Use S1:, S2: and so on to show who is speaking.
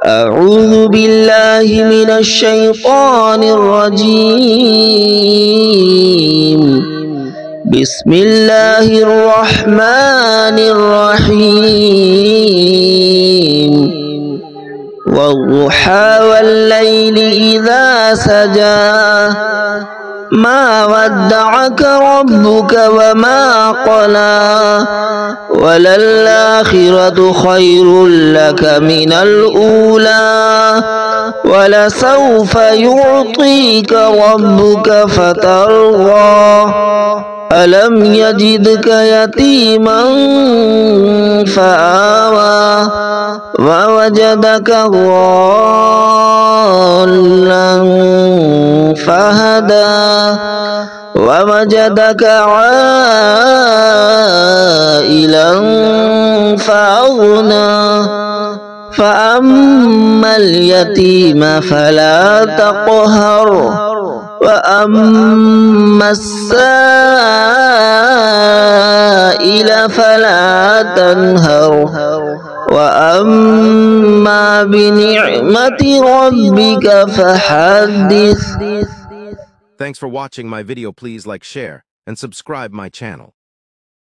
S1: أعوذ بالله من الشيطان الرجيم. بسم الله الرحمن الرحيم. والضحى والليل إذا سجى ما ودعك ربك وما قلى وللآخرة خير لك من الأولى ولسوف يعطيك ربك فترضى ألم يجدك يتيما فآوى ووجدك ضالا فهدى ووجدك عائلا فأغنى فأما اليتيم فلا تقهر وأما السائل فلا تنهر وأما بنعمة ربك فحدث.
S2: Thanks for watching my video. Please like, share, and subscribe my channel.